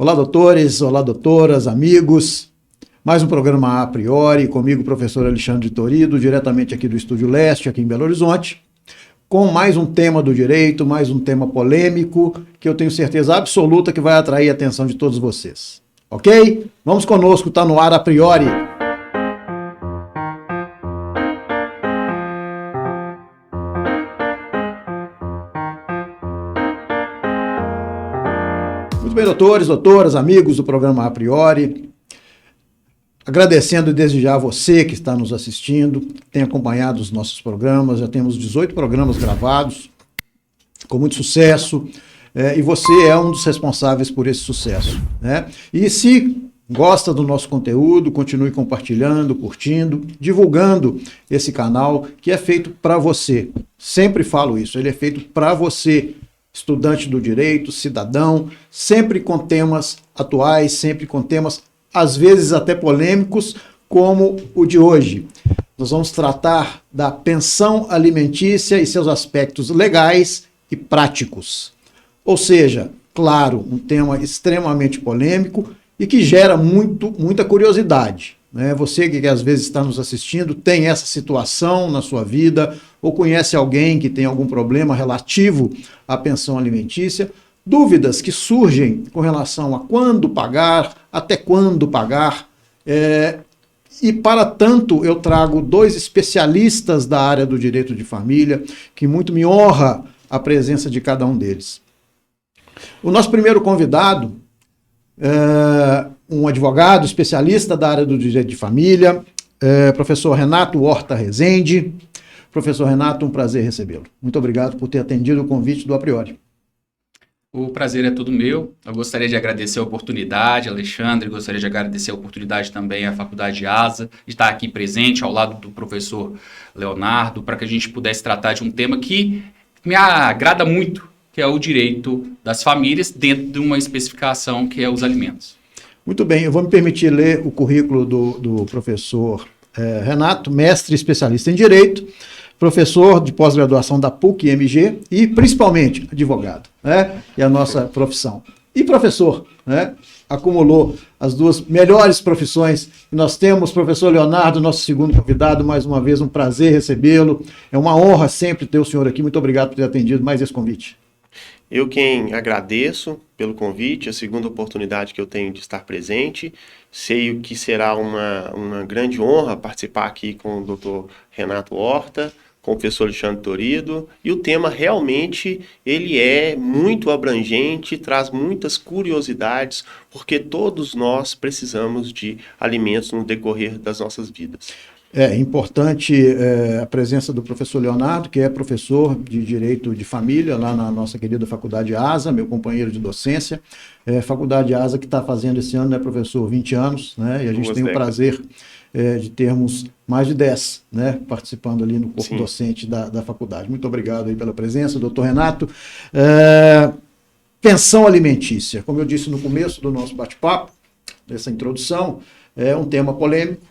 Olá, doutores, olá, doutoras, amigos. Mais um programa A Priori, comigo, professor Alexandre Torido, diretamente aqui do Estúdio Leste, aqui em Belo Horizonte, com mais um tema do direito, mais um tema polêmico, que eu tenho certeza absoluta que vai atrair a atenção de todos vocês. Ok? Vamos conosco, está no ar A Priori. Muito bem, doutores, doutoras, amigos do programa A Priori. Agradecendo desde já a você que está nos assistindo, que tem acompanhado os nossos programas. Já temos 18 programas gravados, com muito sucesso, e você é um dos responsáveis por esse sucesso, né? E se gosta do nosso conteúdo, continue compartilhando, curtindo, divulgando esse canal que é feito para você. Sempre falo isso, ele é feito para você, estudante do direito, cidadão, sempre com temas atuais, sempre com temas às vezes até polêmicos, como o de hoje. Nós vamos tratar da pensão alimentícia e seus aspectos legais e práticos. Ou seja, claro, um tema extremamente polêmico e que gera muita curiosidade, né? Você que às vezes está nos assistindo tem essa situação na sua vida ou conhece alguém que tem algum problema relativo à pensão alimentícia, dúvidas que surgem com relação a quando pagar, até quando pagar, e para tanto eu trago dois especialistas da área do direito de família, que muito me honra a presença de cada um deles. O nosso primeiro convidado é um advogado especialista da área do direito de família, professor Renato Horta Rezende. Professor Renato, um prazer recebê-lo. Muito obrigado por ter atendido o convite do A Priori. O prazer é todo meu. Eu gostaria de agradecer a oportunidade, Alexandre, gostaria de agradecer a oportunidade também à Faculdade ASA, de estar aqui presente ao lado do professor Leonardo, para que a gente pudesse tratar de um tema que me agrada muito, que é o direito das famílias, dentro de uma especificação que é os alimentos. Muito bem, eu vou me permitir ler o currículo do professor Renato, mestre especialista em Direito, professor de pós-graduação da PUC-MG e, principalmente, advogado, né? É a nossa profissão. E professor, né? Acumulou as duas melhores profissões que nós temos. Professor Leonardo, nosso segundo convidado, mais uma vez um prazer recebê-lo. É uma honra sempre ter o senhor aqui. Muito obrigado por ter atendido mais esse convite. Eu quem agradeço pelo convite, a segunda oportunidade que eu tenho de estar presente. Sei que será uma grande honra participar aqui com o Dr. Renato Horta, com o professor Alexandre Torido, e o tema realmente ele é muito abrangente, traz muitas curiosidades, porque todos nós precisamos de alimentos no decorrer das nossas vidas. É importante a presença do professor Leonardo, que é professor de Direito de Família lá na nossa querida Faculdade ASA, meu companheiro de docência. Faculdade ASA que está fazendo esse ano, né, professor, 20 anos, né? E a gente tem o prazer de termos mais de 10, né, participando ali no corpo docente da faculdade. Muito obrigado aí pela presença, doutor Renato. Pensão alimentícia, como eu disse no começo do nosso bate-papo, dessa introdução, é um tema polêmico,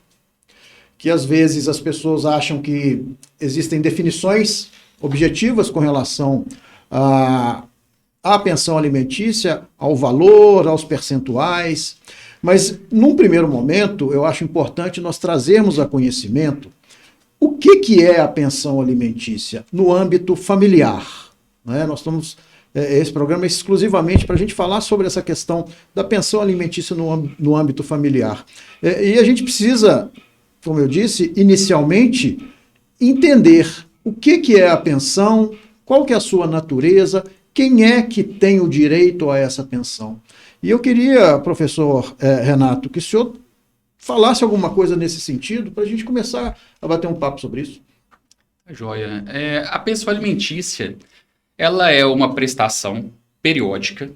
que às vezes as pessoas acham que existem definições objetivas com relação à pensão alimentícia, ao valor, aos percentuais, mas num primeiro momento eu acho importante nós trazermos a conhecimento o que é a pensão alimentícia no âmbito familiar, né? Nós estamos esse programa é exclusivamente para a gente falar sobre essa questão da pensão alimentícia no âmbito familiar, e a gente precisa, como eu disse, inicialmente, entender o que é a pensão, qual que é a sua natureza, quem é que tem o direito a essa pensão. E eu queria, professor Renato, que o senhor falasse alguma coisa nesse sentido, para a gente começar a bater um papo sobre isso. Joia. A pensão alimentícia, ela é uma prestação periódica,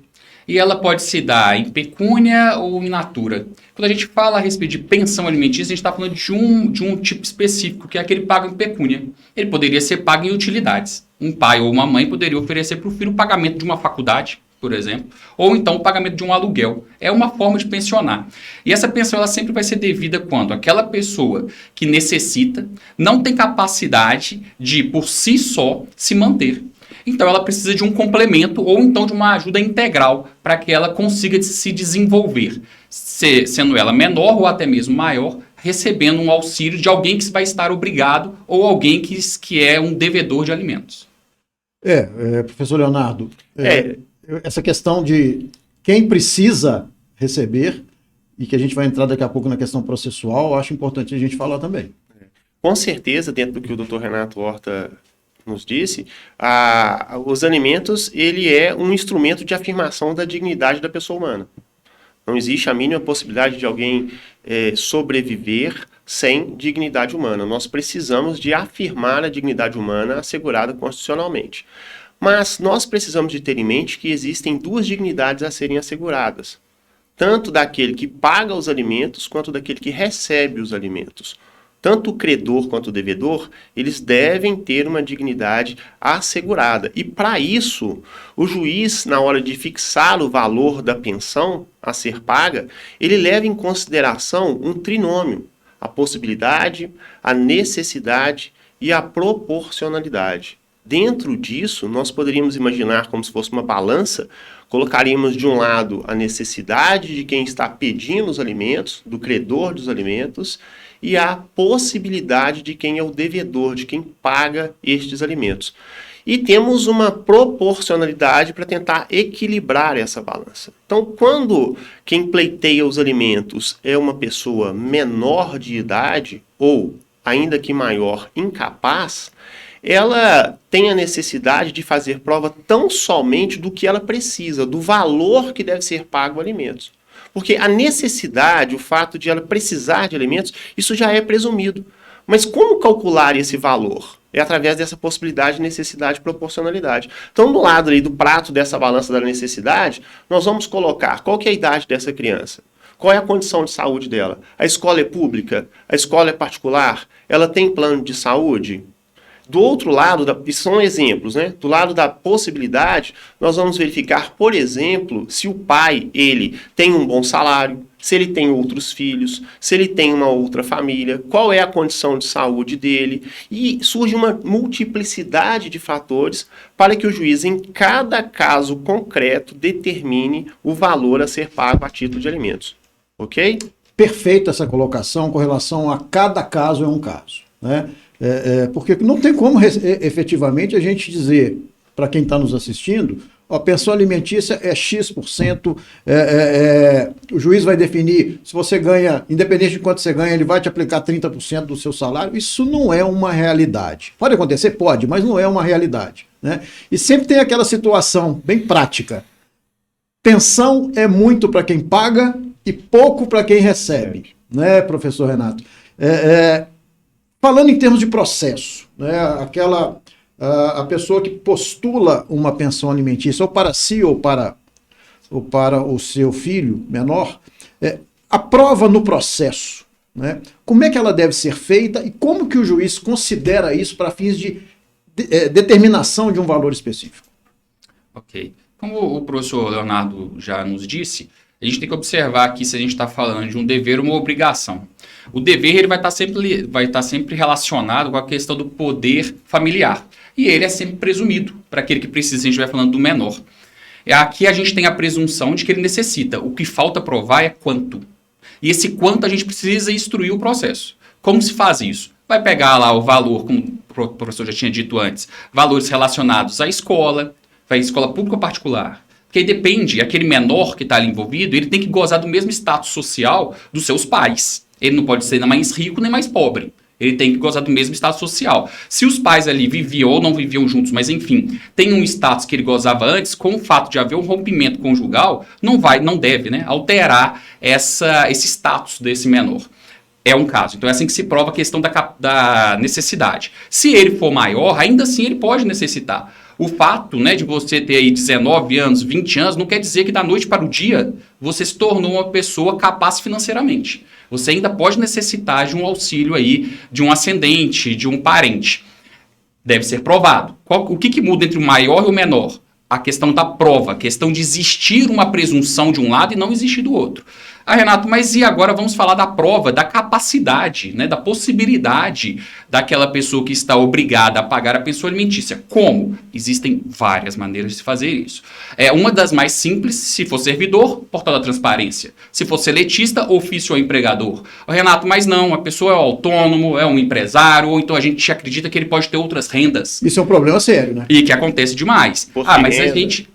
e ela pode se dar em pecúnia ou in natura. Quando a gente fala a respeito de pensão alimentícia, a gente está falando de um tipo específico, que é aquele pago em pecúnia. Ele poderia ser pago em utilidades. Um pai ou uma mãe poderia oferecer para o filho o pagamento de uma faculdade, por exemplo, ou então o pagamento de um aluguel. É uma forma de pensionar. E essa pensão ela sempre vai ser devida quando aquela pessoa que necessita não tem capacidade de, por si só, se manter. Então ela precisa de um complemento ou então de uma ajuda integral para que ela consiga se desenvolver, sendo ela menor ou até mesmo maior, recebendo um auxílio de alguém que vai estar obrigado ou alguém que é um devedor de alimentos. Professor Leonardo, essa questão de quem precisa receber, e que a gente vai entrar daqui a pouco na questão processual, eu acho importante a gente falar também. Com certeza, dentro do que o Dr. Renato Horta nos disse, os alimentos, ele é um instrumento de afirmação da dignidade da pessoa humana. Não existe a mínima possibilidade de alguém sobreviver sem dignidade humana. Nós precisamos de afirmar a dignidade humana assegurada constitucionalmente. Mas nós precisamos de ter em mente que existem duas dignidades a serem asseguradas. Tanto daquele que paga os alimentos, quanto daquele que recebe os alimentos. Tanto o credor quanto o devedor, eles devem ter uma dignidade assegurada. E para isso, o juiz, na hora de fixar o valor da pensão a ser paga, ele leva em consideração um trinômio: a possibilidade, a necessidade e a proporcionalidade. Dentro disso, nós poderíamos imaginar como se fosse uma balança, colocaríamos de um lado a necessidade de quem está pedindo os alimentos, do credor dos alimentos, e a possibilidade de quem é o devedor, de quem paga estes alimentos. E temos uma proporcionalidade para tentar equilibrar essa balança. Então, quando quem pleiteia os alimentos é uma pessoa menor de idade, ou, ainda que maior, incapaz, ela tem a necessidade de fazer prova tão somente do que ela precisa, do valor que deve ser pago alimentos. Porque a necessidade, o fato de ela precisar de alimentos, isso já é presumido. Mas como calcular esse valor? É através dessa possibilidade de necessidade e proporcionalidade. Então, do lado aí do prato dessa balança da necessidade, nós vamos colocar qual que é a idade dessa criança. Qual é a condição de saúde dela? A escola é pública? A escola é particular? Ela tem plano de saúde? Do outro lado, isso são exemplos, né? Do lado da possibilidade, nós vamos verificar, por exemplo, se o pai, ele tem um bom salário, se ele tem outros filhos, se ele tem uma outra família, qual é a condição de saúde dele, e surge uma multiplicidade de fatores para que o juiz, em cada caso concreto, determine o valor a ser pago a título de alimentos. Ok? Perfeita essa colocação com relação a cada caso é um caso, né? Porque não tem como efetivamente a gente dizer para quem está nos assistindo, a pensão alimentícia é X%, o juiz vai definir se você ganha, independente de quanto você ganha, ele vai te aplicar 30% do seu salário. Isso não é uma realidade. Pode acontecer? Pode, mas não é uma realidade, né? E sempre tem aquela situação bem prática. Pensão é muito para quem paga e pouco para quem recebe, né, professor Renato? Falando em termos de processo, né, a pessoa que postula uma pensão alimentícia ou para si ou para o seu filho menor, aprova no processo, né? Como é que ela deve ser feita e como que o juiz considera isso para fins de determinação de um valor específico? Ok. Como o professor Leonardo já nos disse, a gente tem que observar aqui se a gente está falando de um dever ou uma obrigação. O dever ele vai estar sempre relacionado com a questão do poder familiar. E ele é sempre presumido para aquele que precisa, se a gente estiver falando do menor. Aqui a gente tem a presunção de que ele necessita. O que falta provar é quanto. E esse quanto a gente precisa instruir o processo. Como se faz isso? Vai pegar lá o valor, como o professor já tinha dito antes, valores relacionados à escola, vai escola pública ou particular. Porque aí depende, aquele menor que está ali envolvido, ele tem que gozar do mesmo status social dos seus pais. Ele não pode ser nem mais rico nem mais pobre. Ele tem que gozar do mesmo status social. Se os pais ali viviam ou não viviam juntos, mas enfim, tem um status que ele gozava antes, com o fato de haver um rompimento conjugal, não deve, né, alterar esse status desse menor. É um caso. Então é assim que se prova a questão da necessidade. Se ele for maior, ainda assim ele pode necessitar. O fato, né, de você ter aí 19 anos, 20 anos, não quer dizer que da noite para o dia você se tornou uma pessoa capaz financeiramente. Você ainda pode necessitar de um auxílio aí, de um ascendente, de um parente. Deve ser provado. O que muda entre o maior e o menor? A questão da prova, a questão de existir uma presunção de um lado e não existir do outro. Ah, Renato, mas e agora vamos falar da prova, da capacidade, né, da possibilidade daquela pessoa que está obrigada a pagar a pensão alimentícia. Como? Existem várias maneiras de se fazer isso. Uma das mais simples, se for servidor, portal da transparência. Se for seletista, ofício ao empregador. Renato, mas não, a pessoa é autônomo, é um empresário, ou então a gente acredita que ele pode ter outras rendas. Isso é um problema sério, né? E que acontece demais. Mas a renda. gente,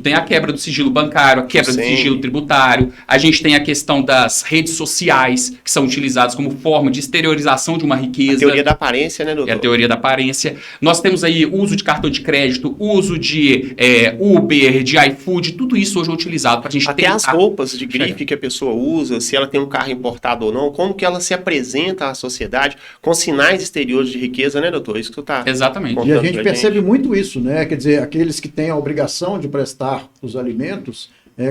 tem a quebra do sigilo bancário, a quebra do sigilo tributário, a gente tem a questão das redes sociais, que são utilizadas como forma de exteriorização de uma riqueza. A teoria da aparência, né, doutor? É a teoria da aparência. Nós temos aí uso de cartão de crédito, uso de Uber, de iFood, tudo isso hoje é utilizado para a gente até tentar... as roupas de grife que a pessoa usa, se ela tem um carro importado ou não, como que ela se apresenta à sociedade com sinais exteriores de riqueza, né, doutor? Isso que tu tá... Exatamente. E a gente percebe muito isso, né? Quer dizer, aqueles que têm a obrigação de prestar os alimentos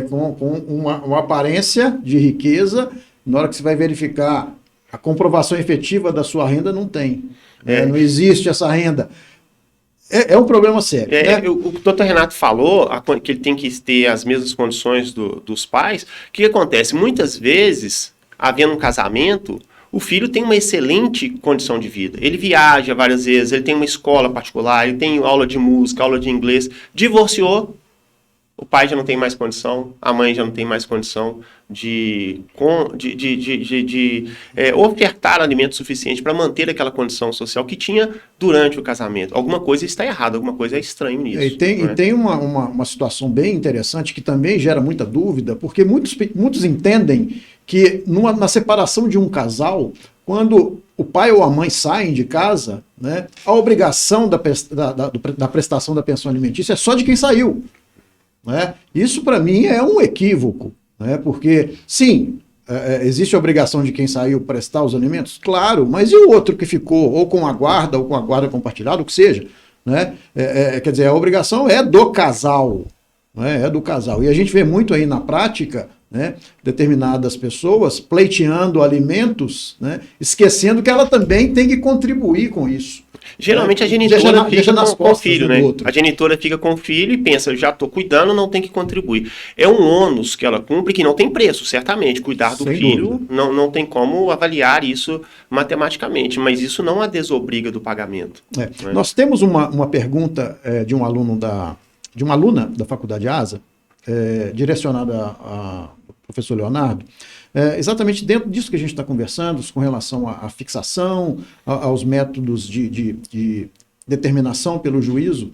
com uma aparência de riqueza, na hora que você vai verificar a comprovação efetiva da sua renda, não tem. Não existe essa renda. É um problema sério. Né? O doutor Renato falou que ele tem que ter as mesmas condições dos pais. O que acontece? Muitas vezes, havendo um casamento, o filho tem uma excelente condição de vida. Ele viaja várias vezes, ele tem uma escola particular, ele tem aula de música, aula de inglês. Divorciou, o pai já não tem mais condição, a mãe já não tem mais condição de ofertar alimento suficiente para manter aquela condição social que tinha durante o casamento. Alguma coisa está errada, alguma coisa é estranho nisso. E tem uma situação bem interessante que também gera muita dúvida, porque muitos entendem que na separação de um casal, quando o pai ou a mãe saem de casa, né, a obrigação da prestação da pensão alimentícia é só de quem saiu. Né? Isso, para mim, é um equívoco, né? Porque, sim, existe a obrigação de quem saiu prestar os alimentos? Claro, mas e o outro que ficou, ou com a guarda compartilhada, o que seja? Né? Quer dizer, a obrigação é do casal, né? É do casal. E a gente vê muito aí na prática, né, determinadas pessoas pleiteando alimentos, né, esquecendo que ela também tem que contribuir com isso. Geralmente a genitora fica com o filho, né? A genitora fica com o filho e pensa, já estou cuidando, não tem que contribuir. É um ônus que ela cumpre que não tem preço, certamente. Cuidar do filho não tem como avaliar isso matematicamente, mas isso não a desobriga do pagamento. Né? Nós temos uma pergunta de uma aluna da Faculdade ASA, direcionada ao professor Leonardo, exatamente dentro disso que a gente está conversando, com relação à fixação, aos métodos de determinação pelo juízo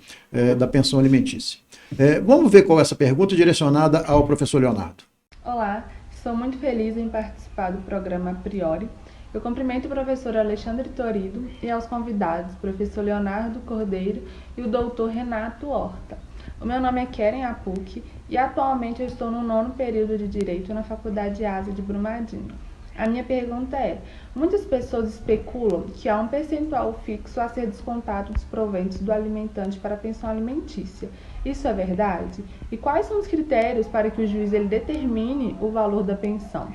da pensão alimentícia. Vamos ver qual é essa pergunta direcionada ao professor Leonardo. Olá, estou muito feliz em participar do programa A Priori. Eu cumprimento o professor Alexandre Torido e aos convidados, professor Leonardo Cordeiro e o doutor Renato Horta. O meu nome é Keren Apuc e atualmente eu estou no 9º período de Direito na Faculdade ASA de Brumadinho. A minha pergunta é, muitas pessoas especulam que há um percentual fixo a ser descontado dos proventos do alimentante para a pensão alimentícia. Isso é verdade? E quais são os critérios para que o juiz determine o valor da pensão?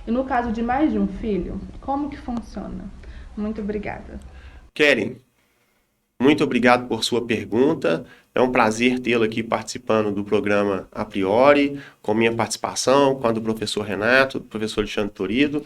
E no caso de mais de um filho, como que funciona? Muito obrigada. Keren, muito obrigado por sua pergunta. É um prazer tê-lo aqui participando do programa A Priori, com minha participação, com a do professor Renato, do professor Alexandre Torido.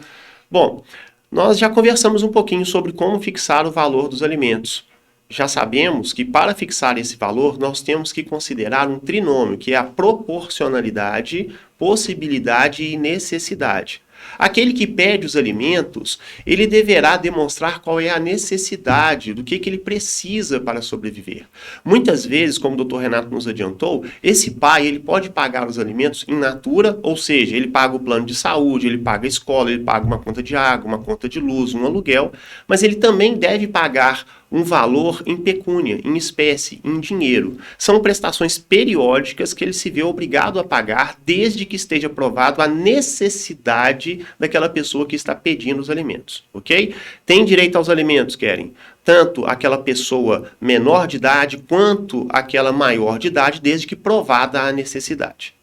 Bom, nós já conversamos um pouquinho sobre como fixar o valor dos alimentos. Já sabemos que para fixar esse valor, nós temos que considerar um trinômio, que é a proporcionalidade, possibilidade e necessidade. Aquele que pede os alimentos, ele deverá demonstrar qual é a necessidade, do que ele precisa para sobreviver. Muitas vezes, como o Dr. Renato nos adiantou, esse pai ele pode pagar os alimentos in natura, ou seja, ele paga o plano de saúde, ele paga a escola, ele paga uma conta de água, uma conta de luz, um aluguel, mas ele também deve pagar um valor em pecúnia, em espécie, em dinheiro. São prestações periódicas que ele se vê obrigado a pagar desde que esteja provado a necessidade daquela pessoa que está pedindo os alimentos, ok? Tem direito aos alimentos, Keren? Tanto aquela pessoa menor de idade quanto aquela maior de idade, desde que provada a necessidade.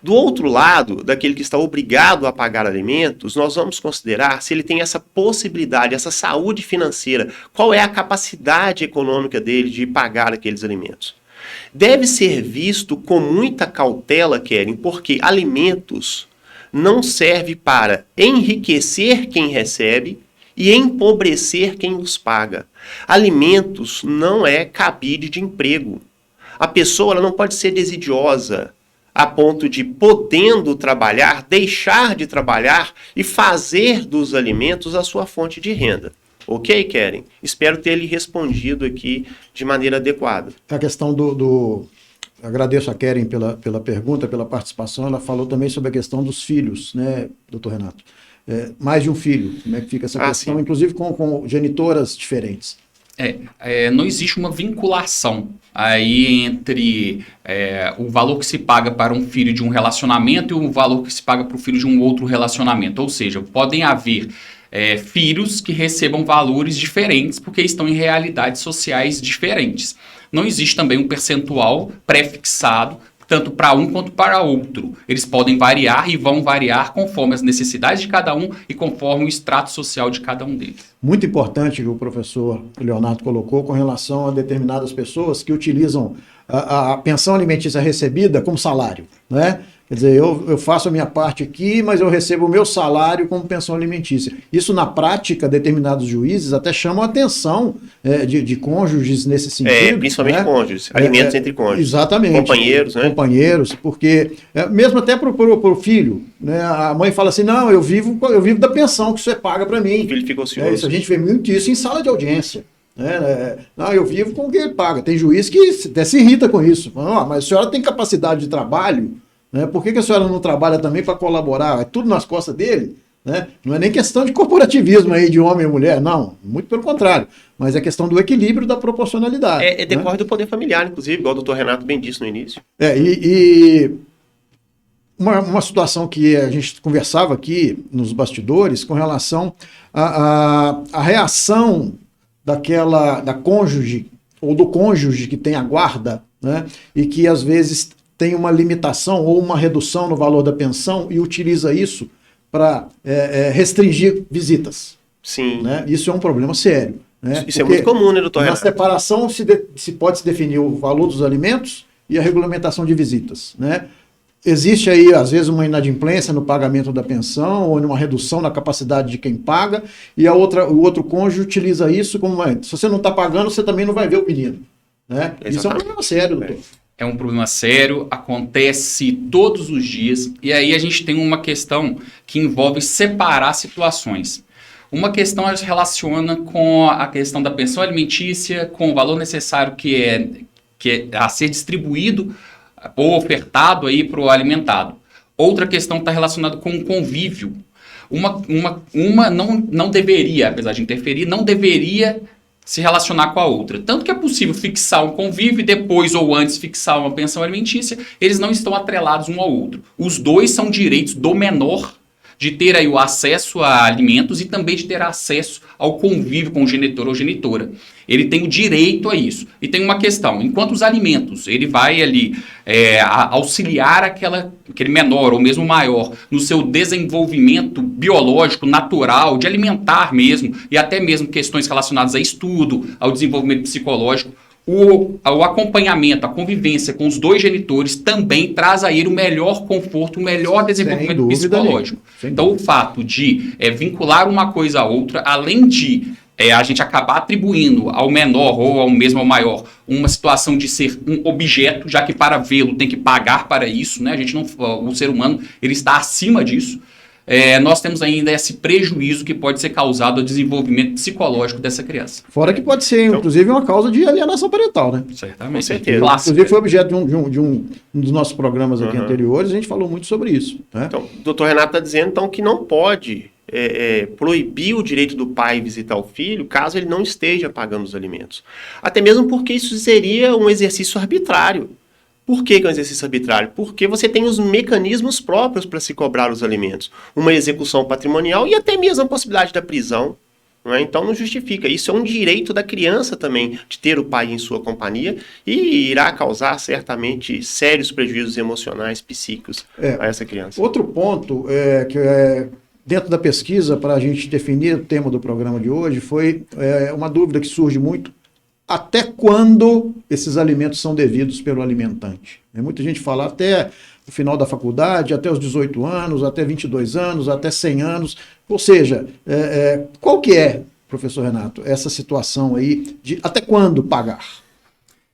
Do outro lado, daquele que está obrigado a pagar alimentos, nós vamos considerar se ele tem essa possibilidade, essa saúde financeira, qual é a capacidade econômica dele de pagar aqueles alimentos. Deve ser visto com muita cautela, Keren, porque alimentos não serve para enriquecer quem recebe e empobrecer quem os paga. Alimentos não é cabide de emprego. A pessoa ela não pode ser desidiosa a ponto de, podendo trabalhar, deixar de trabalhar e fazer dos alimentos a sua fonte de renda. Ok, Keren? Espero ter lhe respondido aqui de maneira adequada. A questão agradeço a Keren pela pergunta, pela participação. Ela falou também sobre a questão dos filhos, né, doutor Renato? Mais de um filho, como é que fica essa questão, sim. Inclusive com genitoras diferentes. Não existe uma vinculação aí entre o valor que se paga para um filho de um relacionamento e o valor que se paga para o filho de um outro relacionamento. Ou seja, podem haver filhos que recebam valores diferentes porque estão em realidades sociais diferentes. Não existe também um percentual pré-fixado tanto para um quanto para outro. Eles podem variar e vão variar conforme as necessidades de cada um e conforme o extrato social de cada um deles. Muito importante que o professor Leonardo colocou com relação a determinadas pessoas que utilizam a pensão alimentícia recebida como salário, né? Quer dizer, eu faço a minha parte aqui, mas eu recebo o meu salário como pensão alimentícia. Isso, na prática, determinados juízes até chamam a atenção de cônjuges nesse sentido. Principalmente né? Cônjuges, alimentos entre cônjuges. Exatamente. Companheiros, né? Companheiros, porque, mesmo até para o filho, né? A mãe fala assim, não, eu vivo da pensão que você paga para mim. O filho fica ocioso. Isso, a gente vê muito isso em sala de audiência. Não, eu vivo com o que ele paga. Tem juiz que até se irrita com isso. Mas a senhora tem capacidade de trabalho, né? Por que a senhora não trabalha também para colaborar? É tudo nas costas dele? Né? Não é nem questão de corporativismo aí de homem e mulher, não. Muito pelo contrário. Mas é questão do equilíbrio, da proporcionalidade. Decorre do poder familiar, inclusive, igual o doutor Renato bem disse no início. Uma situação que a gente conversava aqui nos bastidores com relação à reação da cônjuge ou do cônjuge que tem a guarda, né, e que às vezes tem uma limitação ou uma redução no valor da pensão e utiliza isso para restringir visitas. Sim. Né? Isso é um problema sério. Né? Isso é muito comum, né, doutor Renato? Na separação se pode se definir o valor dos alimentos e a regulamentação de visitas. Né? Existe aí, às vezes, uma inadimplência no pagamento da pensão ou uma redução na capacidade de quem paga e o outro cônjuge utiliza isso como... Se você não está pagando, você também não vai ver o menino. Né? Isso é um problema sério, doutor. É um problema sério, acontece todos os dias, e aí a gente tem uma questão que envolve separar situações. Uma questão se relaciona com a questão da pensão alimentícia, com o valor necessário que é a ser distribuído ou ofertado aí para o alimentado. Outra questão está relacionada com o convívio. Uma não deveria, apesar de interferir, não deveria se relacionar com a outra. Tanto que é possível fixar um convívio e depois ou antes fixar uma pensão alimentícia, eles não estão atrelados um ao outro. Os dois são direitos do menor de ter aí o acesso a alimentos e também de ter acesso ao convívio com o genitor ou genitora. Ele tem o direito a isso. E tem uma questão, enquanto os alimentos, ele vai ali auxiliar aquele menor ou mesmo maior no seu desenvolvimento biológico, natural, de alimentar mesmo, e até mesmo questões relacionadas a estudo, ao desenvolvimento psicológico, o acompanhamento, a convivência com os dois genitores também traz a ele o melhor conforto, o melhor desenvolvimento psicológico. Então, o fato de vincular uma coisa a outra, além de a gente acabar atribuindo ao menor ou ao mesmo ao maior uma situação de ser um objeto, já que para vê-lo tem que pagar para isso, né? O ser humano ele está acima disso. Nós temos ainda esse prejuízo que pode ser causado ao desenvolvimento psicológico dessa criança. Fora que pode ser, inclusive, uma causa de alienação parental, né? Certamente. Com certeza. Inclusive, foi objeto de um dos nossos programas aqui anteriores, a gente falou muito sobre isso. Né? Então, o doutor Renato está dizendo então, que não pode proibir o direito do pai visitar o filho caso ele não esteja pagando os alimentos. Até mesmo porque isso seria um exercício arbitrário. Por que é um exercício arbitrário? Porque você tem os mecanismos próprios para se cobrar os alimentos. Uma execução patrimonial e até mesmo a possibilidade da prisão. Não é? Então não justifica. Isso é um direito da criança também, de ter o pai em sua companhia e irá causar certamente sérios prejuízos emocionais, psíquicos a essa criança. Outro ponto que dentro da pesquisa, para a gente definir o tema do programa de hoje, foi uma dúvida que surge muito. Até quando esses alimentos são devidos pelo alimentante? Muita gente fala até o final da faculdade, até os 18 anos, até 22 anos, até 100 anos. Ou seja, qual que é, professor Renato, essa situação aí de até quando pagar?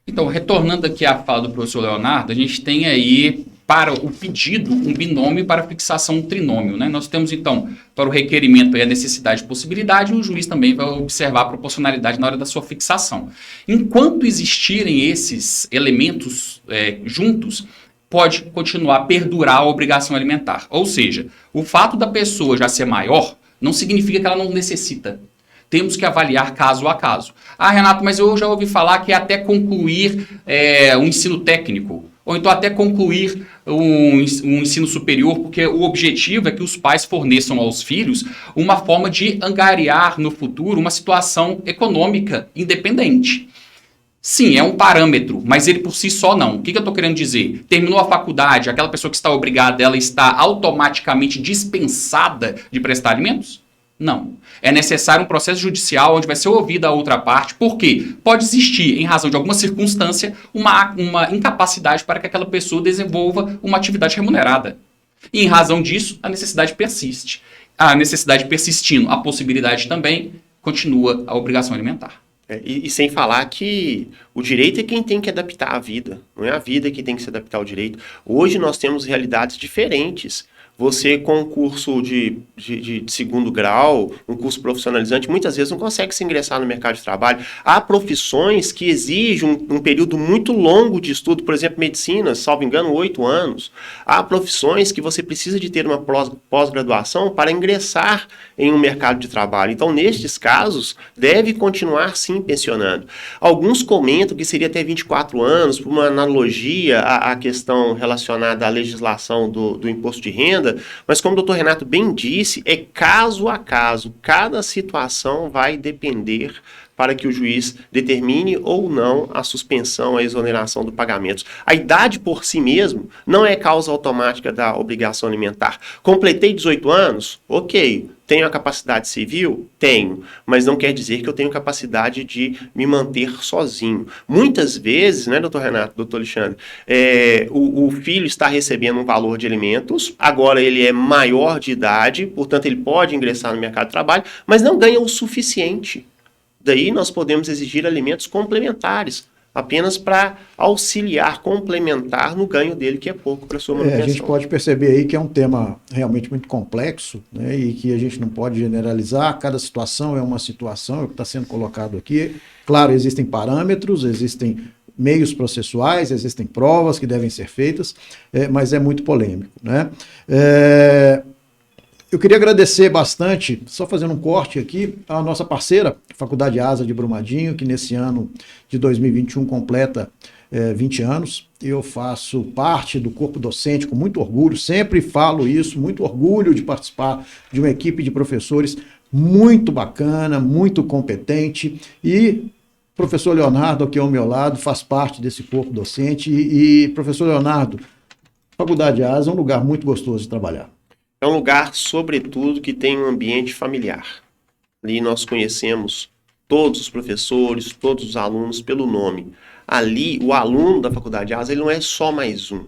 Então, retornando aqui à fala do professor Leonardo, a gente tem aí, para o pedido, um binômio para fixação um trinômio, né? Nós temos, então, para o requerimento a necessidade e possibilidade, o juiz também vai observar a proporcionalidade na hora da sua fixação. Enquanto existirem esses elementos juntos, pode continuar a perdurar a obrigação alimentar. Ou seja, o fato da pessoa já ser maior não significa que ela não necessita. Temos que avaliar caso a caso. Ah, Renato, mas eu já ouvi falar que é até concluir um ensino técnico, ou então até concluir um ensino superior, porque o objetivo é que os pais forneçam aos filhos uma forma de angariar no futuro uma situação econômica independente. Sim, é um parâmetro, mas ele por si só não. O que eu estou querendo dizer? Terminou a faculdade, aquela pessoa que está obrigada, ela está automaticamente dispensada de prestar alimentos? Não. É necessário um processo judicial onde vai ser ouvida a outra parte, porque pode existir, em razão de alguma circunstância, uma incapacidade para que aquela pessoa desenvolva uma atividade remunerada. E em razão disso, a necessidade persiste. A necessidade persistindo, a possibilidade também, continua a obrigação alimentar. E sem falar que o direito é quem tem que adaptar a vida, não é a vida que tem que se adaptar ao direito. Hoje nós temos realidades diferentes. Você, com um curso de segundo grau, um curso profissionalizante, muitas vezes não consegue se ingressar no mercado de trabalho. Há profissões que exigem um período muito longo de estudo, por exemplo, medicina, salvo engano, 8 anos. Há profissões que você precisa de ter uma pós-graduação para ingressar em um mercado de trabalho. Então, nestes casos, deve continuar sim pensionando. Alguns comentam que seria até 24 anos, por uma analogia à questão relacionada à legislação do imposto de renda, mas como o doutor Renato bem disse, é caso a caso, cada situação vai depender para que o juiz determine ou não a suspensão, a exoneração do pagamento. A idade por si mesmo não é causa automática da obrigação alimentar. Completei 18 anos? Ok. Tenho a capacidade civil? Tenho. Mas não quer dizer que eu tenho capacidade de me manter sozinho. Muitas vezes, né, doutor Renato, doutor Alexandre, o filho está recebendo um valor de alimentos, agora ele é maior de idade, portanto ele pode ingressar no mercado de trabalho, mas não ganha o suficiente. Daí nós podemos exigir alimentos complementares, apenas para auxiliar, complementar no ganho dele, que é pouco para sua manutenção. A gente pode perceber aí que é um tema realmente muito complexo, né, e que a gente não pode generalizar, cada situação é uma situação, é o que está sendo colocado aqui. Claro, existem parâmetros, existem meios processuais, existem provas que devem ser feitas, mas é muito polêmico, né? Eu queria agradecer bastante, só fazendo um corte aqui, a nossa parceira, Faculdade ASA de Brumadinho, que nesse ano de 2021 completa 20 anos. Eu faço parte do corpo docente com muito orgulho, sempre falo isso, muito orgulho de participar de uma equipe de professores muito bacana, muito competente, e o professor Leonardo, aqui ao meu lado, faz parte desse corpo docente, e professor Leonardo, Faculdade ASA é um lugar muito gostoso de trabalhar. É um lugar, sobretudo, que tem um ambiente familiar. Ali nós conhecemos todos os professores, todos os alunos pelo nome. Ali, o aluno da Faculdade ASA, ele não é só mais um.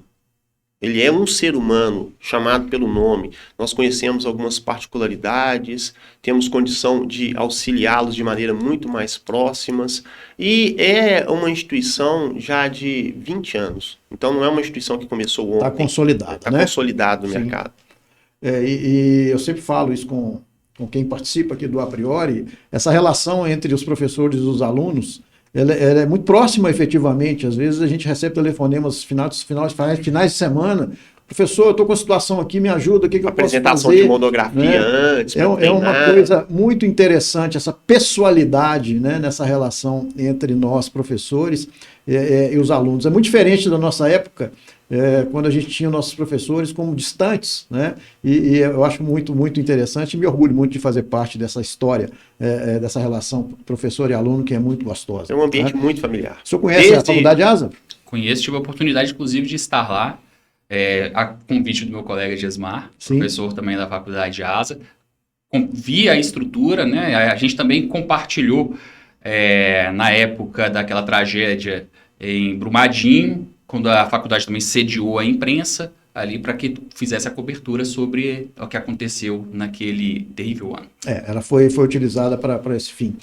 Ele é um ser humano chamado pelo nome. Nós conhecemos algumas particularidades, temos condição de auxiliá-los de maneira muito mais próximas. E é uma instituição já de 20 anos. Então não é uma instituição que começou ontem. Está consolidada, Está né? consolidado no mercado. E eu sempre falo isso com quem participa aqui do A Priori, essa relação entre os professores e os alunos, ela é muito próxima efetivamente. Às vezes a gente recebe telefonemas finais de semana, professor, eu estou com a situação aqui, me ajuda, o que eu posso fazer? Apresentação de monografia, né? Antes. É uma coisa muito interessante, essa pessoalidade, né, nessa relação entre nós, professores, e os alunos. É muito diferente da nossa época, quando a gente tinha nossos professores como distantes, né? E eu acho muito, muito interessante e me orgulho muito de fazer parte dessa história, dessa relação professor e aluno, que é muito gostosa. É um ambiente, né? muito familiar. O senhor conhece a Faculdade ASA? Conheço, tive a oportunidade, inclusive, de estar lá, a convite do meu colega Gesmar, professor também da Faculdade ASA. Vi a estrutura, né? A gente também compartilhou, na época daquela tragédia em Brumadinho, quando a faculdade também sediou a imprensa, ali para que fizesse a cobertura sobre o que aconteceu naquele terrível ano. Ela foi utilizada para esse fim.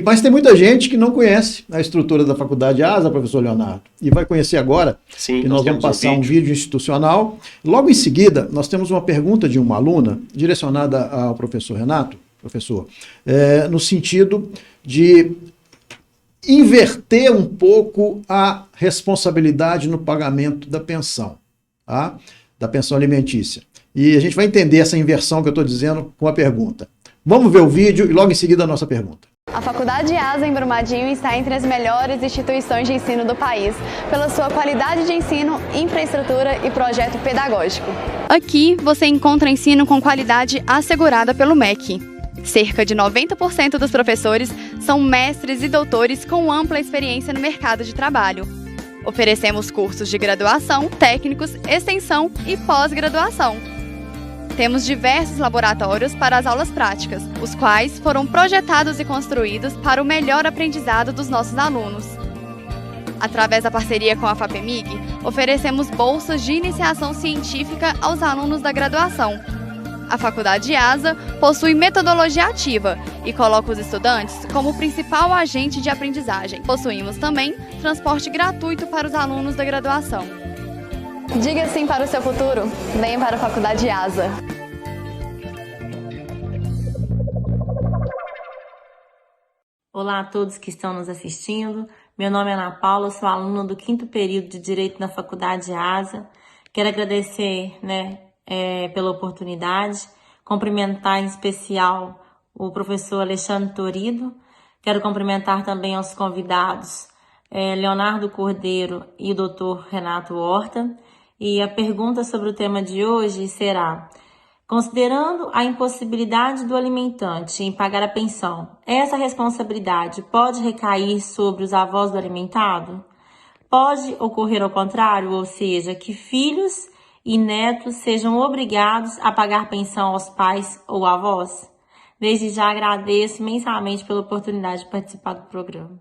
Mas tem muita gente que não conhece a estrutura da Faculdade ASA, professor Leonardo, e vai conhecer agora. Sim, que nós vamos passar um vídeo institucional. Logo em seguida, nós temos uma pergunta de uma aluna direcionada ao professor Renato, no sentido de inverter um pouco a responsabilidade no pagamento da pensão, tá? Da pensão alimentícia. E a gente vai entender essa inversão que eu estou dizendo com a pergunta. Vamos ver o vídeo e logo em seguida a nossa pergunta. A Faculdade ASA em Brumadinho está entre as melhores instituições de ensino do país, pela sua qualidade de ensino, infraestrutura e projeto pedagógico. Aqui você encontra ensino com qualidade assegurada pelo MEC. Cerca de 90% dos professores são mestres e doutores com ampla experiência no mercado de trabalho. Oferecemos cursos de graduação, técnicos, extensão e pós-graduação. Temos diversos laboratórios para as aulas práticas, os quais foram projetados e construídos para o melhor aprendizado dos nossos alunos. Através da parceria com a FAPEMIG, oferecemos bolsas de iniciação científica aos alunos da graduação. A Faculdade ASA possui metodologia ativa e coloca os estudantes como principal agente de aprendizagem. Possuímos também transporte gratuito para os alunos da graduação. Diga sim para o seu futuro, venha para a Faculdade ASA. Olá a todos que estão nos assistindo. Meu nome é Ana Paula, sou aluna do 5º período de Direito na Faculdade ASA. Quero agradecer, pela oportunidade, cumprimentar em especial o professor Alexandre Torido. Quero cumprimentar também aos convidados Leonardo Cordeiro e o Dr. Renato Horta. E a pergunta sobre o tema de hoje será: considerando a impossibilidade do alimentante em pagar a pensão, essa responsabilidade pode recair sobre os avós do alimentado? Pode ocorrer ao contrário, ou seja, que filhos e netos sejam obrigados a pagar pensão aos pais ou avós? Desde já agradeço imensamente pela oportunidade de participar do programa.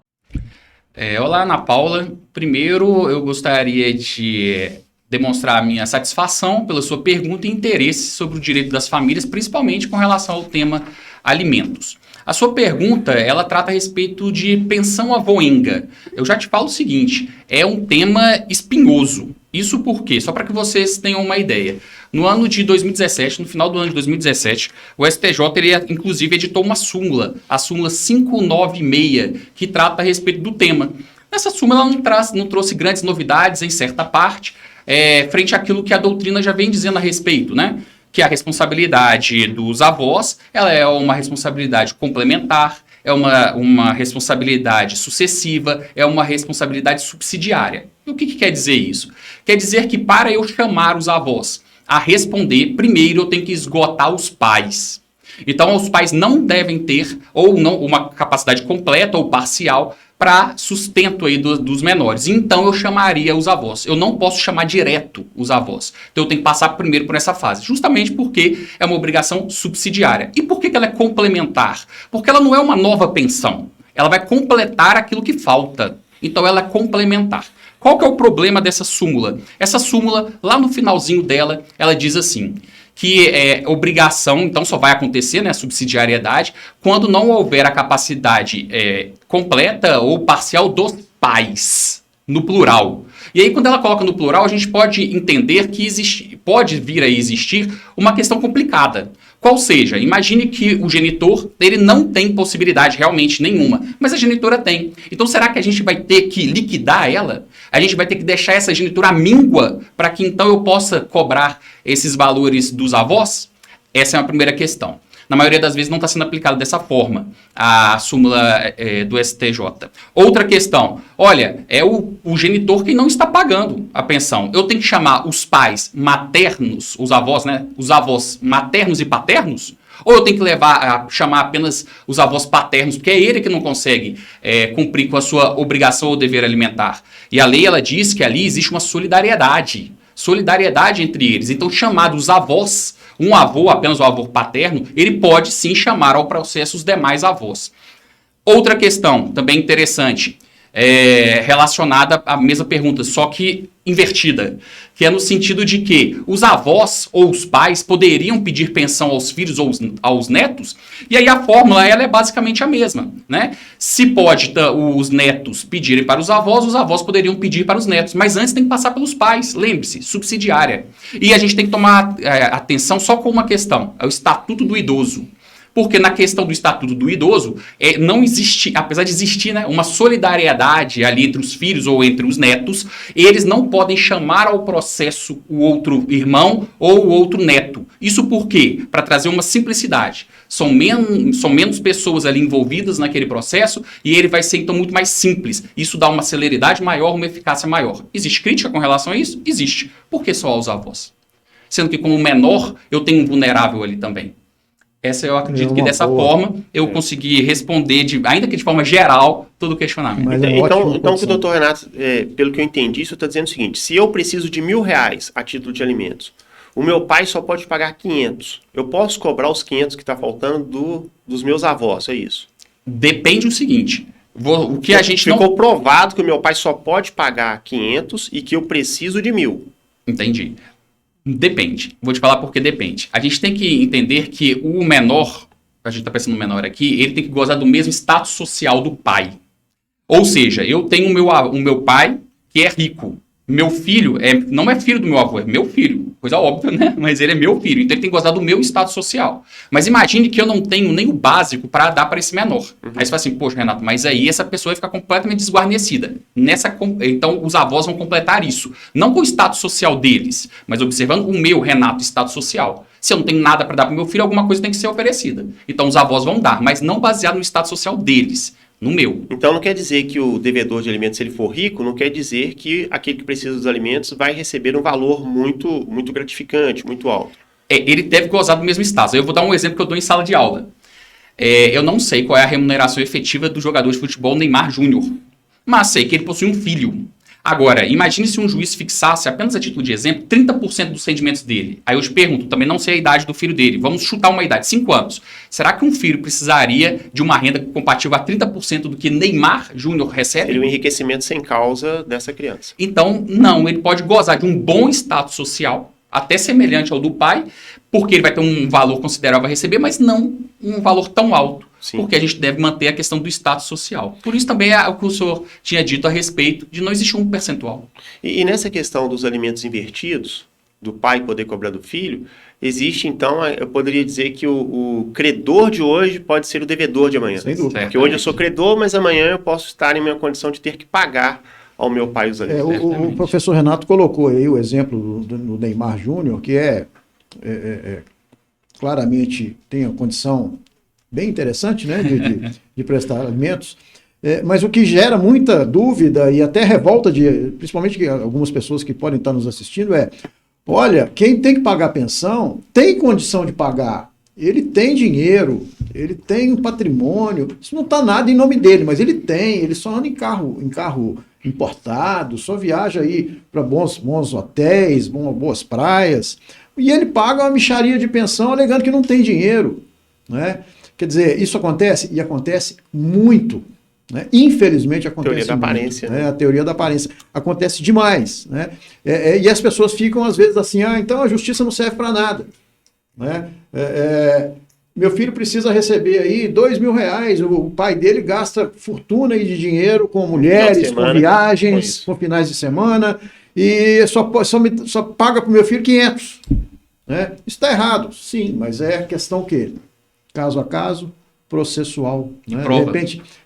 Olá, Ana Paula. Primeiro, eu gostaria de demonstrar a minha satisfação pela sua pergunta e interesse sobre o direito das famílias, principalmente com relação ao tema alimentos. A sua pergunta, ela trata a respeito de pensão avoenga. Eu já te falo o seguinte, é um tema espinhoso. Isso por quê? Só para que vocês tenham uma ideia. No ano de 2017, no final do ano de 2017, o STJ, ele, inclusive, editou uma súmula, a súmula 596, que trata a respeito do tema. Essa súmula não trouxe grandes novidades em certa parte, frente àquilo que a doutrina já vem dizendo a respeito, né? Que a responsabilidade dos avós, ela é uma responsabilidade complementar, é uma responsabilidade sucessiva, é uma responsabilidade subsidiária. E o que quer dizer isso? Quer dizer que para eu chamar os avós a responder, primeiro eu tenho que esgotar os pais. Então, os pais não devem ter ou não uma capacidade completa ou parcial para sustento aí dos menores. Então, eu chamaria os avós. Eu não posso chamar direto os avós. Então, eu tenho que passar primeiro por essa fase. Justamente porque é uma obrigação subsidiária. E por que ela é complementar? Porque ela não é uma nova pensão. Ela vai completar aquilo que falta. Então, ela é complementar. Qual que é o problema dessa súmula? Essa súmula, lá no finalzinho dela, ela diz assim, que obrigação, então só vai acontecer, né, subsidiariedade, quando não houver a capacidade completa ou parcial dos pais, no plural. E aí, quando ela coloca no plural, a gente pode entender que pode vir a existir uma questão complicada. Qual seja, imagine que o genitor, ele não tem possibilidade realmente nenhuma, mas a genitora tem. Então, será que a gente vai ter que liquidar ela? A gente vai ter que deixar essa genitora à míngua para que então eu possa cobrar esses valores dos avós? Essa é a primeira questão. Na maioria das vezes não está sendo aplicado dessa forma a súmula do STJ. Outra questão, olha, é o genitor que não está pagando a pensão. Eu tenho que chamar os pais maternos, os avós, né? Os avós maternos e paternos? Ou eu tenho que chamar apenas os avós paternos, porque é ele que não consegue cumprir com a sua obrigação ou dever alimentar. E a lei, ela diz que ali existe uma solidariedade entre eles. Então, chamar os avós, um avô, apenas o avô paterno, ele pode sim chamar ao processo os demais avós. Outra questão, também interessante, relacionada à mesma pergunta, só que invertida, que é no sentido de que os avós ou os pais poderiam pedir pensão aos filhos ou aos netos, e aí a fórmula ela é basicamente a mesma, né? Se pode os netos pedirem para os avós poderiam pedir para os netos, mas antes tem que passar pelos pais, lembre-se, subsidiária. E a gente tem que tomar atenção só com uma questão, é o Estatuto do Idoso. Porque na questão do Estatuto do Idoso, não existe, apesar de existir, né, uma solidariedade ali entre os filhos ou entre os netos, eles não podem chamar ao processo o outro irmão ou o outro neto. Isso por quê? Para trazer uma simplicidade. São menos pessoas ali envolvidas naquele processo e ele vai ser então muito mais simples. Isso dá uma celeridade maior, uma eficácia maior. Existe crítica com relação a isso? Existe. Por que só aos avós? Sendo que como menor, eu tenho um vulnerável ali também. Essa eu acredito que dessa forma eu consegui responder, ainda que de forma geral, todo o questionamento. Então o que o doutor Renato, pelo que eu entendi, isso está dizendo o seguinte: se eu preciso de R$1.000 a título de alimentos, o meu pai só pode pagar 500. Eu posso cobrar os 500 que está faltando dos meus avós, é isso? Depende do seguinte, o que a gente Ficou provado que o meu pai só pode pagar 500 e que eu preciso de 1.000. Entendi. Depende. Vou te falar porque depende. A gente tem que entender que o menor, a gente está pensando no menor aqui, ele tem que gozar do mesmo status social do pai. Ou seja, eu tenho o meu pai que é rico. Meu filho não é filho do meu avô, é meu filho. Coisa óbvia, né? Mas ele é meu filho, então ele tem que gozar do meu status social. Mas imagine que eu não tenho nem o básico para dar para esse menor. Aí você fala assim, poxa, Renato, mas aí essa pessoa vai ficar completamente desguarnecida. Então os avós vão completar isso. Não com o status social deles, mas observando o meu, Renato, status social. Se eu não tenho nada para dar para o meu filho, alguma coisa tem que ser oferecida. Então os avós vão dar, mas não baseado no status social deles. No meu. Então não quer dizer que o devedor de alimentos, se ele for rico, não quer dizer que aquele que precisa dos alimentos vai receber um valor muito, muito gratificante, muito alto. Ele deve gozar do mesmo status. Eu vou dar um exemplo que eu dou em sala de aula. Eu não sei qual é a remuneração efetiva do jogador de futebol Neymar Júnior, mas sei que ele possui um filho. Agora, imagine se um juiz fixasse, apenas a título de exemplo, 30% dos rendimentos dele. Aí eu te pergunto, também não sei a idade do filho dele, vamos chutar uma idade, 5 anos. Será que um filho precisaria de uma renda compatível a 30% do que Neymar Júnior recebe? Seria um enriquecimento sem causa dessa criança. Então, não, ele pode gozar de um bom status social, até semelhante ao do pai, porque ele vai ter um valor considerável a receber, mas não um valor tão alto. Sim. Porque a gente deve manter a questão do status social. Por isso também é o que o senhor tinha dito a respeito de não existir um percentual. E nessa questão dos alimentos invertidos, do pai poder cobrar do filho, existe então, eu poderia dizer que o credor de hoje pode ser o devedor de amanhã. Sem dúvida. Porque hoje eu sou credor, mas amanhã eu posso estar em minha condição de ter que pagar ao meu pai os alimentos. O professor Renato colocou aí o exemplo do Neymar Júnior, que claramente tem a condição bem interessante, né, de prestar alimentos, mas o que gera muita dúvida e até revolta, principalmente de algumas pessoas que podem estar nos assistindo, olha, quem tem que pagar pensão tem condição de pagar, ele tem dinheiro, ele tem um patrimônio, isso não está nada em nome dele, mas ele só anda em carro importado, só viaja aí para bons hotéis, boas praias, e ele paga uma mixaria de pensão alegando que não tem dinheiro, né? Quer dizer, isso acontece? E acontece muito. Né? Infelizmente acontece muito. Teoria da aparência. Né? A teoria da aparência. Acontece demais. Né? E as pessoas ficam, às vezes, assim, então a justiça não serve para nada. Né? Meu filho precisa receber aí R$2.000, o pai dele gasta fortuna aí de dinheiro com mulheres, com viagens, com finais de semana, e só paga para o meu filho 500. Né? Isso está errado, sim, mas é questão que caso a caso, processual. Né?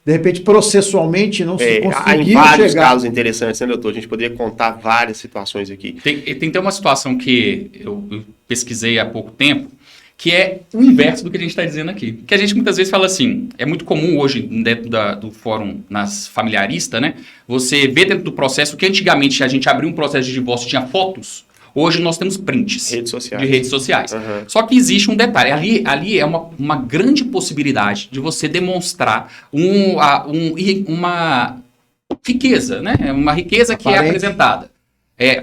De repente, processualmente não se conseguiu chegar. Há vários casos interessantes, né, doutor? A gente poderia contar várias situações aqui. Tem uma situação que eu pesquisei há pouco tempo, que é o inverso do que a gente está dizendo aqui. Que a gente muitas vezes fala assim, é muito comum hoje dentro do fórum nas familiaristas, né? Você vê dentro do processo que antigamente a gente abriu um processo de divórcio, tinha fotos. Hoje nós temos prints de redes sociais. Uhum. Só que existe um detalhe. Ali é uma grande possibilidade de você demonstrar uma riqueza, né? Uma riqueza que é apresentada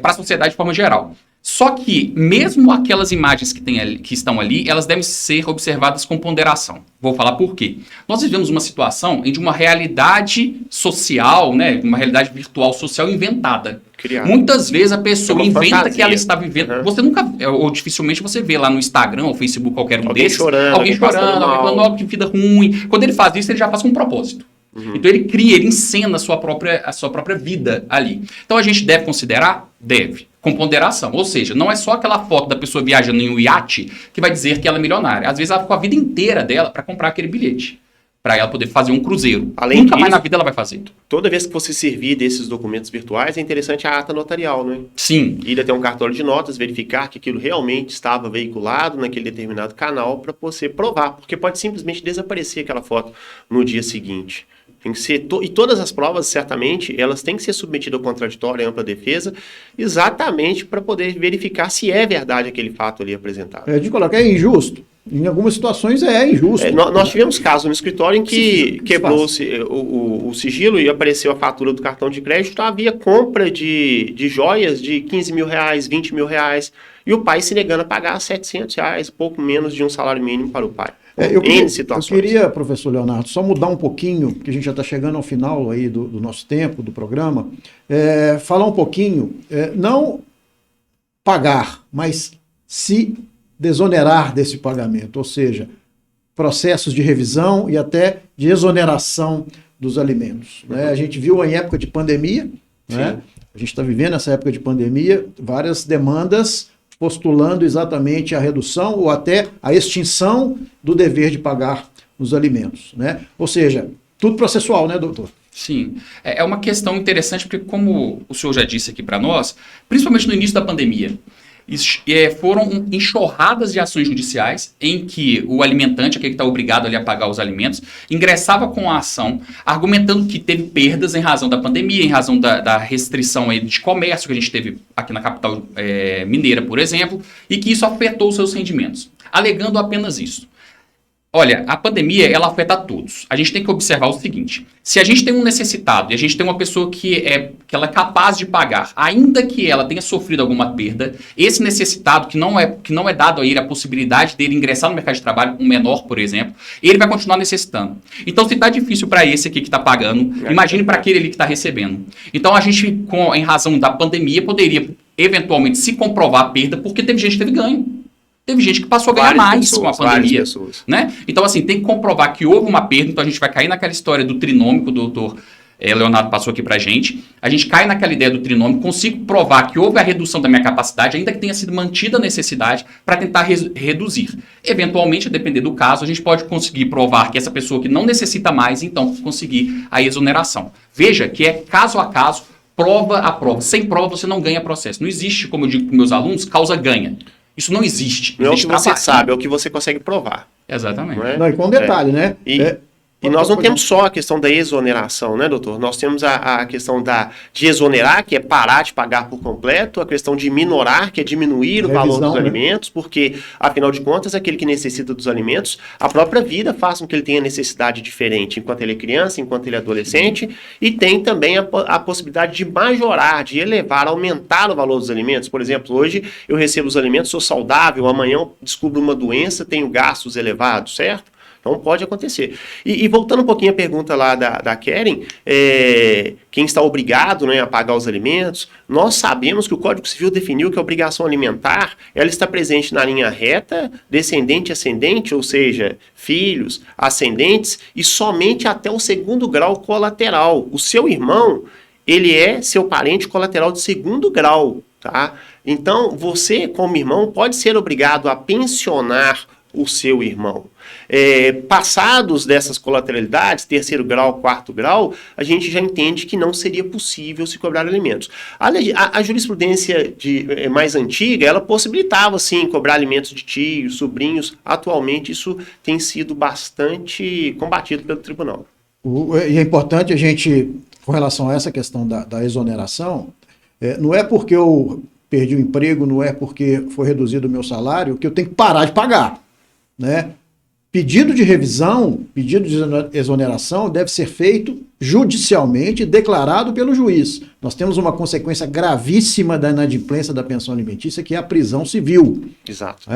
para a sociedade de forma geral. Só que, mesmo aquelas imagens que estão ali, elas devem ser observadas com ponderação. Vou falar por quê. Nós vivemos uma situação em de uma realidade social, né, uma realidade virtual social inventada. Criado. Muitas vezes a pessoa É uma inventa fantasia. que ela está vivendo. Uhum. Você nunca, ou dificilmente você vê lá no Instagram ou Facebook, qualquer um Alguém desses, chorando, alguém passando chorando, alguém mal. falando, ó, que vida ruim. Quando ele faz isso, ele já faz com um propósito. Então ele cria, ele encena a sua própria vida ali. Então a gente deve considerar? Deve. Com ponderação. Ou seja, não é só aquela foto da pessoa viajando em um iate que vai dizer que ela é milionária. Às vezes ela ficou a vida inteira dela para comprar aquele bilhete. Para ela poder fazer um cruzeiro. Além Nunca mais disso, na vida ela vai fazer. Toda vez que você servir desses documentos virtuais, é interessante a ata notarial, né? Sim. Ir até um cartório de notas, verificar que aquilo realmente estava veiculado naquele determinado canal para você provar, porque pode simplesmente desaparecer aquela foto no dia seguinte. Tem que ser e todas as provas, certamente, elas têm que ser submetidas ao contraditório e ampla defesa, exatamente para poder verificar se é verdade aquele fato ali apresentado. Nicolau, é injusto. Em algumas situações é injusto. Nós tivemos casos no escritório em que quebrou-se o sigilo e apareceu a fatura do cartão de crédito, havia compra de joias de 15 mil reais, 20 mil reais, e o pai se negando a pagar 700 reais, pouco menos de um salário mínimo para o pai. Eu queria, professor Leonardo, só mudar um pouquinho, porque a gente já está chegando ao final aí do nosso tempo, do programa, falar um pouquinho, não pagar, mas se desonerar desse pagamento, ou seja, processos de revisão e até de exoneração dos alimentos. Né? A gente viu em época de pandemia, né? A gente está vivendo essa época de pandemia, várias demandas postulando exatamente a redução ou até a extinção do dever de pagar os alimentos, né? Ou seja, tudo processual, né, doutor? Sim, é uma questão interessante porque, como o senhor já disse aqui para nós, principalmente no início da pandemia, foram enxurradas de ações judiciais em que o alimentante, aquele que está obrigado ali a pagar os alimentos, ingressava com a ação, argumentando que teve perdas em razão da pandemia, em razão da restrição aí de comércio que a gente teve aqui na capital mineira, por exemplo, e que isso afetou os seus rendimentos, alegando apenas isso. Olha, a pandemia, ela afeta a todos. A gente tem que observar o seguinte, se a gente tem um necessitado e a gente tem uma pessoa que ela é capaz de pagar, ainda que ela tenha sofrido alguma perda, esse necessitado que não é dado a ele a possibilidade dele ingressar no mercado de trabalho, um menor, por exemplo, ele vai continuar necessitando. Então, se está difícil para esse aqui que está pagando, imagine para aquele ali que está recebendo. Então, a gente, em razão da pandemia, poderia eventualmente se comprovar a perda, porque teve gente que teve ganho. Teve gente que passou a ganhar mais com a pandemia, né? Então, assim, tem que comprovar que houve uma perda. Então, a gente vai cair naquela história do trinômio que o doutor Leonardo passou aqui pra gente. A gente cai naquela ideia do trinômio, consigo provar que houve a redução da minha capacidade, ainda que tenha sido mantida a necessidade, para tentar reduzir. Eventualmente, a depender do caso, a gente pode conseguir provar que essa pessoa que não necessita mais, então, conseguir a exoneração. Veja que é caso a caso, prova a prova. Sem prova, você não ganha processo. Não existe, como eu digo para meus alunos, causa-ganha. Isso não existe. Não é o que você sabe, é o que você consegue provar. Exatamente. Não, e com detalhe, né? E nós não temos só a questão da exoneração, né, doutor? Nós temos a questão de exonerar, que é parar de pagar por completo, a questão de minorar, que é diminuir o valor dos alimentos, porque, afinal de contas, aquele que necessita dos alimentos, a própria vida faz com que ele tenha necessidade diferente, enquanto ele é criança, enquanto ele é adolescente, e tem também a possibilidade de majorar, de elevar, aumentar o valor dos alimentos. Por exemplo, hoje eu recebo os alimentos, sou saudável, amanhã eu descubro uma doença, tenho gastos elevados, certo? Então pode acontecer. E voltando um pouquinho à pergunta lá da Keren, quem está obrigado, né, a pagar os alimentos, nós sabemos que o Código Civil definiu que a obrigação alimentar ela está presente na linha reta, descendente e ascendente, ou seja, filhos, ascendentes, e somente até o segundo grau colateral. O seu irmão, ele é seu parente colateral de segundo grau, tá? Então, você, como irmão, pode ser obrigado a pensionar o seu irmão. Passados dessas colateralidades, terceiro grau, quarto grau, a gente já entende que não seria possível se cobrar alimentos. A jurisprudência mais antiga, ela possibilitava, sim, cobrar alimentos de tios, sobrinhos. Atualmente, isso tem sido bastante combatido pelo tribunal. E é importante a gente, com relação a essa questão da exoneração, não é porque eu perdi o emprego, não é porque foi reduzido o meu salário, que eu tenho que parar de pagar, né? pedido de revisão, pedido de exoneração deve ser feito judicialmente, declarado pelo juiz. Nós temos uma consequência gravíssima da inadimplência da pensão alimentícia, que é a prisão civil. Exato.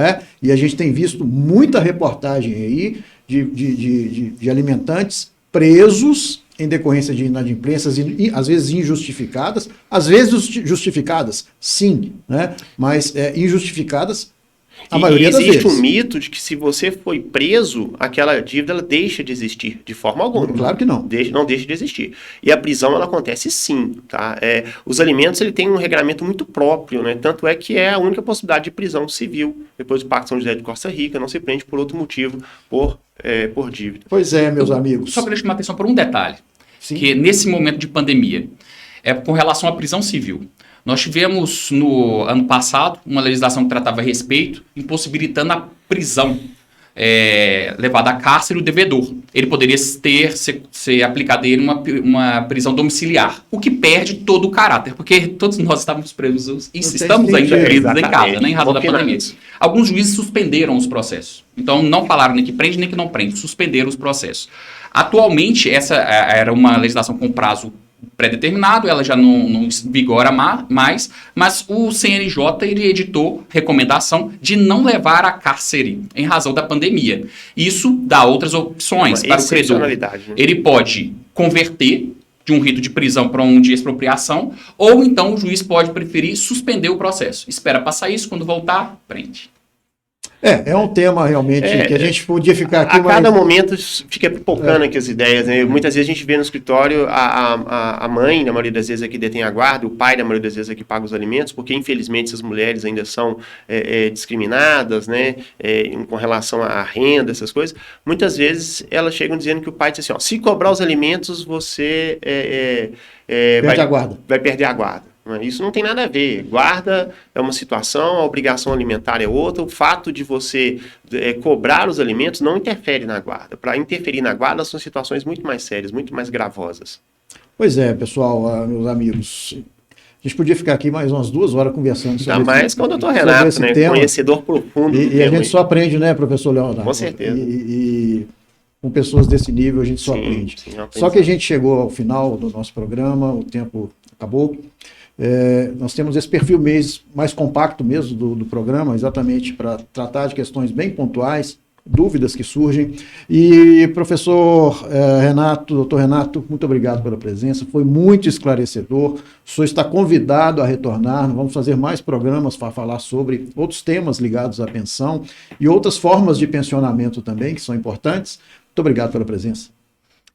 E a gente tem visto muita reportagem aí de alimentantes presos em decorrência de inadimplências, às vezes injustificadas, às vezes justificadas, sim, né? Mas injustificadas a maioria das vezes. Existe um mito de que se você foi preso, aquela dívida ela deixa de existir, de forma alguma. Claro que não. Não deixa de existir. E a prisão, ela acontece sim, tá? Os alimentos, ele tem um regramento muito próprio, né? Tanto é que é a única possibilidade de prisão civil. Depois do Pacto São José de Costa Rica, não se prende por outro motivo, por dívida. Pois é, meus amigos. Só queria chamar a atenção por um detalhe, Sim. que nesse momento de pandemia, com relação à prisão civil. Nós tivemos, no ano passado, uma legislação que tratava a respeito, impossibilitando a prisão levada a cárcere o devedor. Ele poderia ser aplicado a ele uma prisão domiciliar, o que perde todo o caráter, porque todos nós estávamos presos, estamos ainda presos em casa, né, em razão da pandemia. Alguns juízes suspenderam os processos. Então, não falaram nem que prende, nem que não prende, suspenderam os processos. Atualmente, essa era uma legislação com prazo pré-determinado, ela já não vigora mais, mas o CNJ ele editou recomendação de não levar a cárcere em razão da pandemia. Isso dá outras opções para o credor. Ele pode converter de um rito de prisão para um de expropriação, ou então o juiz pode preferir suspender o processo. Espera passar isso, quando voltar, prende. É um tema realmente que a gente podia ficar aqui... A cada momento fica pipocando aqui as ideias, né? Muitas vezes a gente vê no escritório a mãe, na maioria das vezes, é que detém a guarda, o pai, na maioria das vezes, é que paga os alimentos, porque infelizmente essas mulheres ainda são discriminadas, né? Com relação à renda, essas coisas. Muitas vezes elas chegam dizendo que o pai diz assim, ó, se cobrar os alimentos, você vai perder a guarda. Isso não tem nada a ver. Guarda é uma situação, a obrigação alimentar é outra. O fato de você cobrar os alimentos não interfere na guarda. Para interferir na guarda são situações muito mais sérias, muito mais gravosas. Pois é, pessoal, meus amigos. A gente podia ficar aqui mais umas 2 horas conversando sobre Ainda mais com o doutor Renato, né? Conhecedor profundo do tema. E a gente só aprende, né, professor Leonardo? Com certeza. E com pessoas desse nível a gente só aprende. Só que a gente chegou ao final do nosso programa, o tempo acabou. Nós temos esse perfil mais compacto mesmo do programa, exatamente para tratar de questões bem pontuais, dúvidas que surgem. E professor doutor Renato, muito obrigado pela presença, foi muito esclarecedor. O senhor está convidado a retornar, vamos fazer mais programas para falar sobre outros temas ligados à pensão e outras formas de pensionamento também, que são importantes. Muito obrigado pela presença.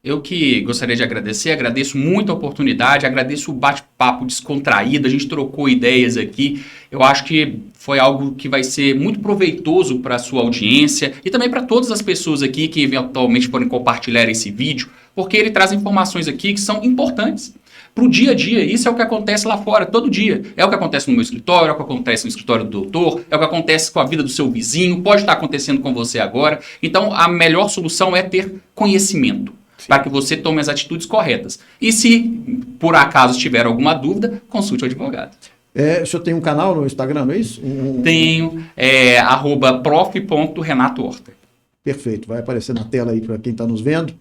Eu que gostaria de agradecer, agradeço muito a oportunidade, agradeço o bate-papo descontraído, a gente trocou ideias aqui. Eu acho que foi algo que vai ser muito proveitoso para a sua audiência e também para todas as pessoas aqui que eventualmente forem compartilhar esse vídeo, porque ele traz informações aqui que são importantes para o dia a dia. Isso é o que acontece lá fora, todo dia. É o que acontece no meu escritório, é o que acontece no escritório do doutor, é o que acontece com a vida do seu vizinho, pode estar acontecendo com você agora. Então, a melhor solução é ter conhecimento, para que você tome as atitudes corretas. E se, por acaso, tiver alguma dúvida, consulte o advogado. O senhor tem um canal no Instagram, não é isso? Tenho, @prof.renatohorta. Perfeito, vai aparecer na tela aí para quem está nos vendo.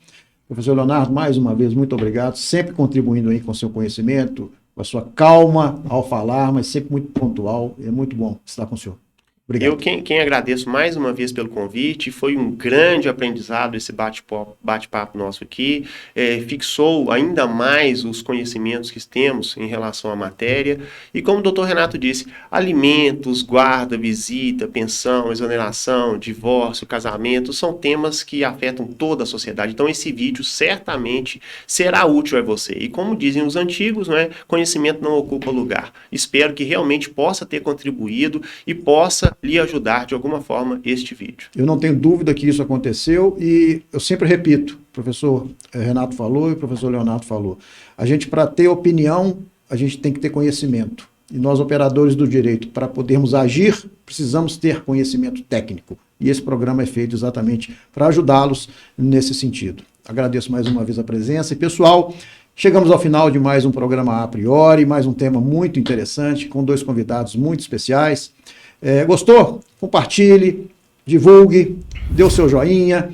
Professor Leonardo, mais uma vez, muito obrigado, sempre contribuindo aí com o seu conhecimento, com a sua calma ao falar, mas sempre muito pontual. É muito bom estar com o senhor. Obrigado. Eu quem agradeço mais uma vez pelo convite, foi um grande aprendizado esse bate-papo nosso aqui, fixou ainda mais os conhecimentos que temos em relação à matéria, e como o doutor Renato disse, alimentos, guarda, visita, pensão, exoneração, divórcio, casamento, são temas que afetam toda a sociedade, então esse vídeo certamente será útil a você, e como dizem os antigos, né, conhecimento não ocupa lugar. Espero que realmente possa ter contribuído e possa lhe ajudar de alguma forma este vídeo. Eu não tenho dúvida que isso aconteceu e eu sempre repito, o professor Renato falou e o professor Leonardo falou, a gente, para ter opinião, a gente tem que ter conhecimento. E nós, operadores do direito, para podermos agir, precisamos ter conhecimento técnico. E esse programa é feito exatamente para ajudá-los nesse sentido. Agradeço mais uma vez a presença. E, pessoal, chegamos ao final de mais um programa A Priori, mais um tema muito interessante, com 2 convidados muito especiais. Gostou? Compartilhe, divulgue, dê o seu joinha.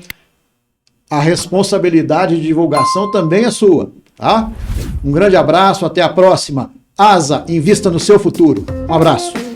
A responsabilidade de divulgação também é sua, tá? Um grande abraço, até a próxima. ASA, invista no seu futuro. Um abraço.